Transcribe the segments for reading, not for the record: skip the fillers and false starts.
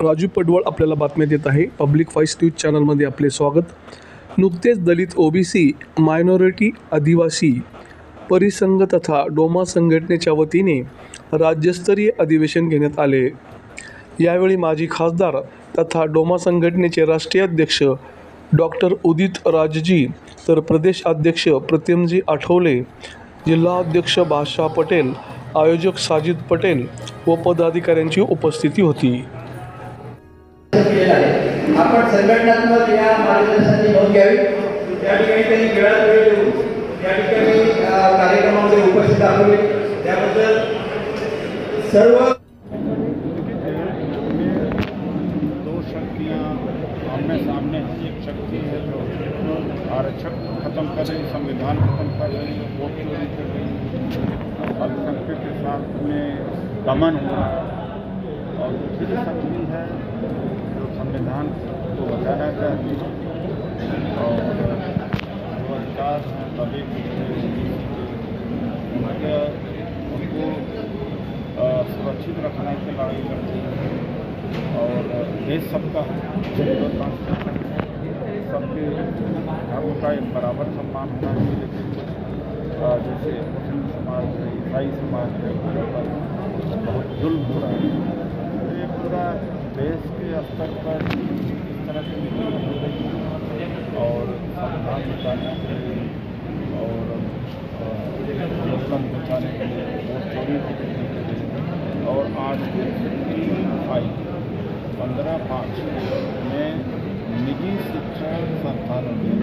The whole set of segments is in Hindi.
राजू पडवळ आपल्याला बातम्या देत आहे. पब्लिक व्हॉइस न्यूज चॅनलमध्ये आपले स्वागत. नुकतेच दलित ओबीसी मायनॉरिटी आदिवासी परिसंघ तथा डोमा संघटनेच्या वतीने राज्यस्तरीय अधिवेशन घेण्यात आले. यावेळी माजी खासदार तथा डोमा संघटनेचे राष्ट्रीय अध्यक्ष डॉक्टर उदित राजजी, तर प्रदेश अध्यक्ष प्रतिमजी आठवले, जिल्हा अध्यक्ष बादशाह पटेल, आयोजक साजिद पटेल व पदाधिकाऱ्यांची उपस्थिती होती. आपण संघटनात्मक या मार्गदर्शनाची नोंद घ्यावी. त्या ठिकाणी त्यांनी वेळात वेळ देऊन त्या ठिकाणी कार्यक्रमामध्ये उपस्थित दाखवले त्याबद्दल सर्व. दो शक्तियाँ आमने सामने, एक शक्ति है जो आरक्षण खत्म कर रही, संविधान खत्म कर रही, वोट चोरी कर रही, अल्पसंख्यक के साथ में दमन हो रहा है, और दूसरी शक्ति है संविधान को बचाना चाहती है और जो अधिकार हैं दलित उनको सुरक्षित रखने की लड़ाई लड़ती है. और देश सबका सबके धर्म का एक बराबर सम्मान होना चाहिए. लेकिन जैसे मुस्लिम समाज है, ईसाई समाज है, बहुत जुल्म हो रहा है. ये पूरा देश के स्तर पर इस तरह की नीति हो रही और संविधान बचाने के लिए और लोकतंत्र बचाने के लिए, वोट चोरी करने के लिए. और आज के 15/5 में निजी शिक्षण संस्थानों में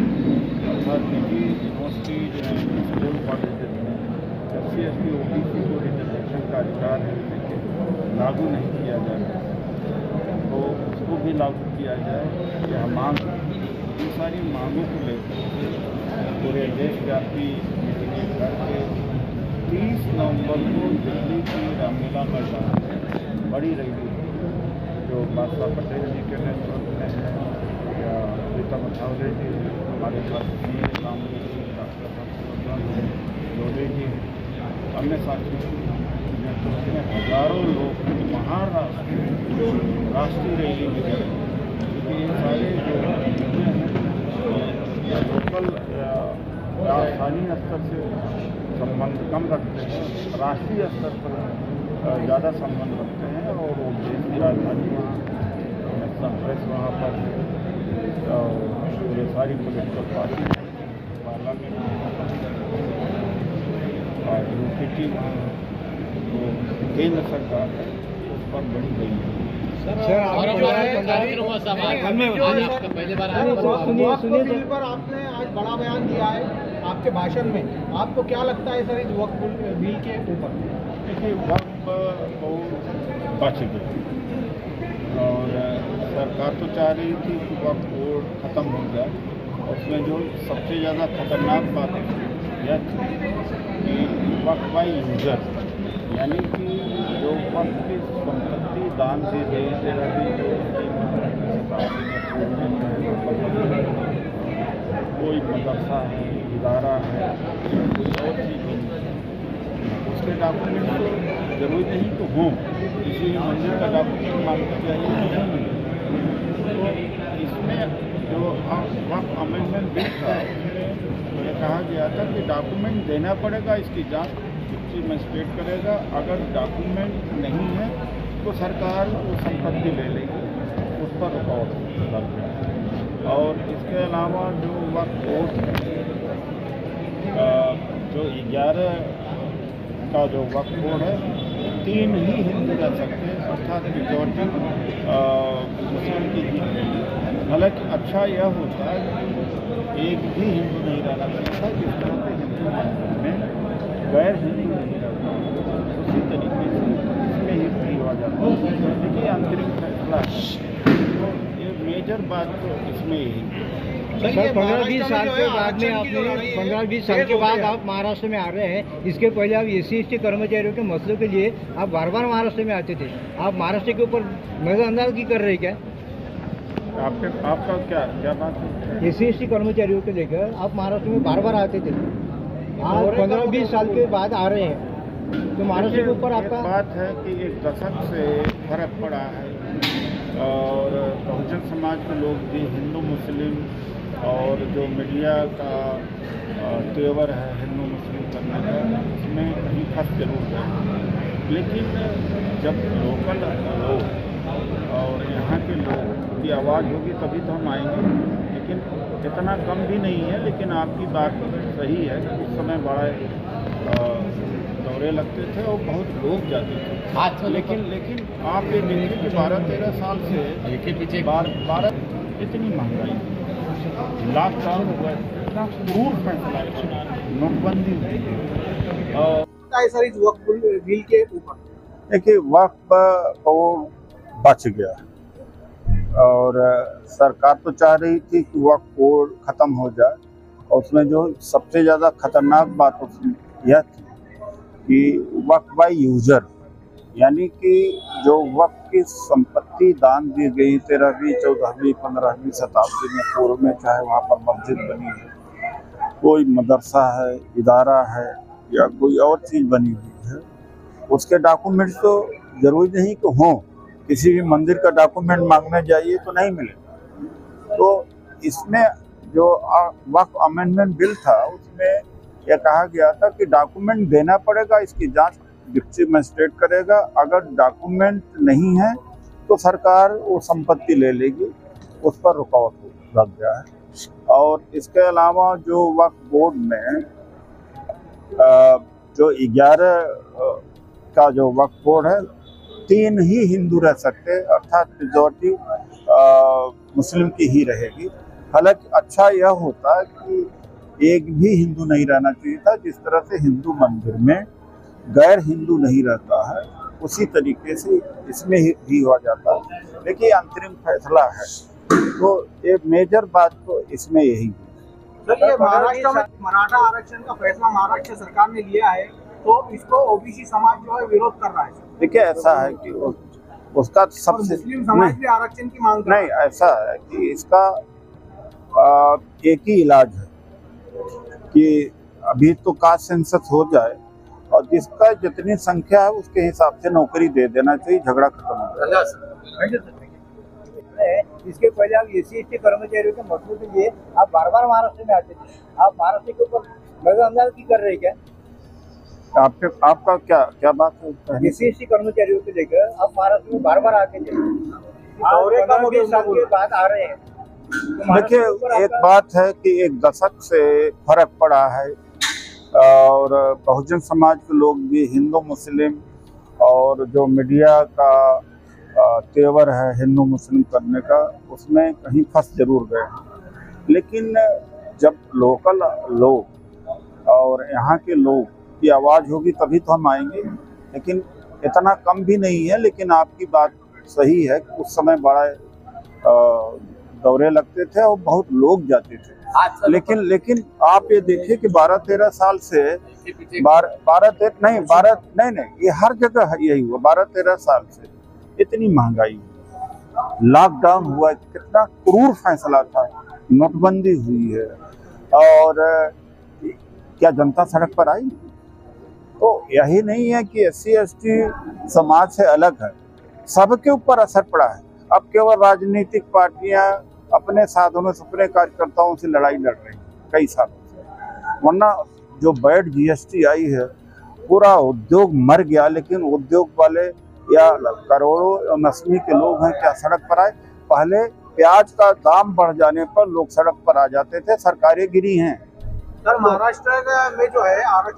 अर्थात निजी यूनिवर्सिटी जो है, स्कूल कॉलेज में SC/ST OBC को रिजर्वेशन का अधिकार है लागू नहीं किया जा रहा है, तो उसको भी लागू किया जाए. यह मांग, ये सारी मांगों को लेकर पूरे देशव्यापी मीटिंग करके 30 नवंबर को दिल्ली की रामलीला मैदान में बड़ी रैली जो बादशाह पटेल जी के नेतृत्व में है या प्रीतम आठवले जी हमारे साथ कांग्रेस जी, डॉक्टर जोड़े जी, अन्य साथियों नेतृत्व में हजारों लोग राष्ट्रीय रैली में गए. क्योंकि ये सारे जो लोकल या स्थानीय स्तर से संबंध कम रखते हैं, राष्ट्रीय स्तर पर ज़्यादा संबंध रखते हैं. और वो देश की राजधानी नेशनल प्रेस वहाँ पर ये सारी पोलिटिकल पार्टी पार्लियामेंट और यूपीटी तो केंद्र सरकार उस पर बड़ी गई है. सुनिए पर आपने आज बड़ा बयान दिया है आपके भाषण में. आपको क्या लगता है सर इस वक्फ बिल के ऊपर? देखिए, वक्फ बहुत बच गई और सरकार तो चाह रही थी कि वक्फ बोर्ड ख़त्म हो जाए. उसमें जो सबसे ज़्यादा खतरनाक बात यह थी कि वक्फ बाई यूजर, यानी कि जो वक्फ की संपत्ति दान से दे रही कोई मदरसा है, इदारा है, कोई और चीज़ उसके डॉक्यूमेंट जरूरी नहीं तो हों, किसी मंदिर का डॉक्यूमेंट मांगना चाहिए. तो इसमें जो वक्फ अमेंडमेंट बिल था ये कहा गया था कि डॉक्यूमेंट देना पड़ेगा, इसकी जांच मजिस्ट्रेट करेगा. अगर डॉक्यूमेंट नहीं है तो सरकार वो संपत्ति ले लेगी, उस पर रिकॉर्ड कर देगा. और इसके अलावा जो वक्फ बोर्ड जो 11 का जो वक्फ बोर्ड है 3 ही हिंदू रह सकते हैं, अर्थात मेजॉरिटी मुस्लिम की ही. हालांकि अच्छा यह होता है कि एक भी हिंदू नहीं रहना चाहिए, जिस तरह से हिंदू मंदिर में गैर हिंदू नहीं रहता, उसी तरीके से इसमें ही फ्री हो जाता है. देखिए, आंतरिक फैसला तो ये मेजर बात तो इसमें ही. 15-20 साल के बाद में आपने 15-20 साल के बाद आप महाराष्ट्र में आ रहे हैं. इसके पहले आप SC/ST कर्मचारियों के मसलों के लिए आप बार बार महाराष्ट्र में आते थे. आप महाराष्ट्र के ऊपर नजरअंदाज कर रहे क्या? आपका क्या बात है? SC/ST कर्मचारियों को लेकर आप महाराष्ट्र में बार बार आते थे. आज 15-20 साल के बाद आ रहे हैं तो महाराष्ट्र के ऊपर आपका बात है कि एक दशक से फर्क पड़ा है. और बहुजन समाज के लोग भी हिंदू मुस्लिम और जो मीडिया का तेवर है हिंदू मुस्लिम करने का, उसमें कहीं फंस जरूर गए। लेकिन जब लोकल लोग और यहाँ के लोग की आवाज़ होगी तभी तो हम आएंगे। लेकिन इतना कम भी नहीं है। लेकिन आपकी बात सही है कि उस समय बड़ा दौरे लगते थे और बहुत लोग जाते थे। लेकिन आप ये देखिए कि 12-13 साल से पीछे 12 इतनी महंगाई, लॉकडाउन हुआ, इतना क्रूर फैसला, नोटबंदी हुई और सर इस वक्त बिल के ऊपर देखिए वक्त बोर्ड बच गया और सरकार तो चाह रही थी कि वक्त बोर्ड खत्म हो जाए। और उसमें जो सबसे ज़्यादा खतरनाक बात उसमें यह थी कि वक्त बाय यूजर, यानी कि जो वक्त की संपत्ति दान दी गई 13वीं 14वीं 15वीं शताब्दी में पूर्व में, चाहे वहाँ पर मस्जिद बनी है, कोई मदरसा है, इदारा है या कोई और चीज़ बनी हुई है, उसके डॉक्यूमेंट्स तो जरूरी नहीं कि हों। किसी भी मंदिर का डॉक्यूमेंट मांगने जाइए तो नहीं मिलेगा। तो इसमें जो वक्फ अमेंडमेंट बिल था उसमें यह कहा गया था कि डॉक्यूमेंट देना पड़ेगा, इसकी जांच डिप्टी मजिस्ट्रेट करेगा। अगर डॉक्यूमेंट नहीं है तो सरकार वो संपत्ति ले लेगी, उस पर रुकावट लग गया है। और इसके अलावा जो वक्फ बोर्ड में जो 11 का जो वक्फ बोर्ड है, 3 ही हिंदू रह सकते, अर्थात मेजॉरिटी मुस्लिम की ही रहेगी। हालांकि अच्छा यह होता है कि एक भी हिंदू नहीं रहना चाहिए था। जिस तरह से हिंदू मंदिर में गैर हिंदू नहीं रहता है, उसी तरीके से इसमें ही हो जाता है। देखिए अंतरिम फैसला है, तो एक मेजर बात तो इसमें यही है। सर ये महाराष्ट्र में मराठा आरक्षण का फैसला महाराष्ट्र सरकार ने लिया है, तो इसको ओबीसी समाज जो है विरोध कर रहा है। देखिए ऐसा है कि उसका सबसे मुस्लिम समाज भी आरक्षण की मांग कर नहीं, ऐसा है कि इसका एक ही इलाज है कि अभी तो कास्ट सेंसस हो जाए और जिसका जितनी संख्या है उसके हिसाब से नौकरी दे देना चाहिए, झगड़ा खत्म हो जाए। इसके पहले आप SC/ST कर्मचारियों के मसलों के लिए आप बार बार महाराष्ट्र में आते थे। आप महाराष्ट्र के ऊपर नजरअंदाज की कर रहे क्या? आपका क्या बात है? SC/ST कर्मचारियों को लेकर आप महाराष्ट्र में बार बार आते थे, दौरे का 20 साल के बाद आ रहे हैं। देखिए एक बात है कि एक दशक से फर्क पड़ा है और बहुजन समाज के लोग भी हिंदू मुस्लिम और जो मीडिया का तेवर है हिंदू मुस्लिम करने का, उसमें कहीं फंस जरूर गए। लेकिन जब लोकल लोग और यहाँ के लोग की आवाज़ होगी तभी तो हम आएंगे। लेकिन इतना कम भी नहीं है। लेकिन आपकी बात सही है कि उस समय बड़ा दौरे लगते थे और बहुत लोग जाते थे। लेकिन आप ये देखिए कि 12-13 साल से 12 नहीं, ये हर जगह यही हुआ। 12-13 साल से इतनी महंगाई, लॉकडाउन हुआ, कितना क्रूर फैसला था, नोटबंदी हुई है, और क्या जनता सड़क पर आई? तो यही नहीं है कि SC/ST समाज से अलग है, सबके ऊपर असर पड़ा है। अब केवल राजनीतिक पार्टियां अपने साधनों से, अपने कार्यकर्ताओं से लड़ाई लड़ रही हैं कई सालों से। वरना जो बैड GST आई है, पूरा उद्योग मर गया। लेकिन उद्योग वाले या करोड़ों नस्ली के लोग हैं, क्या सड़क पर आए? पहले प्याज का दाम बढ़ जाने पर लोग सड़क पर आ जाते थे, सरकारें गिरी हैं। सर महाराष्ट्र में जो है आरक्षण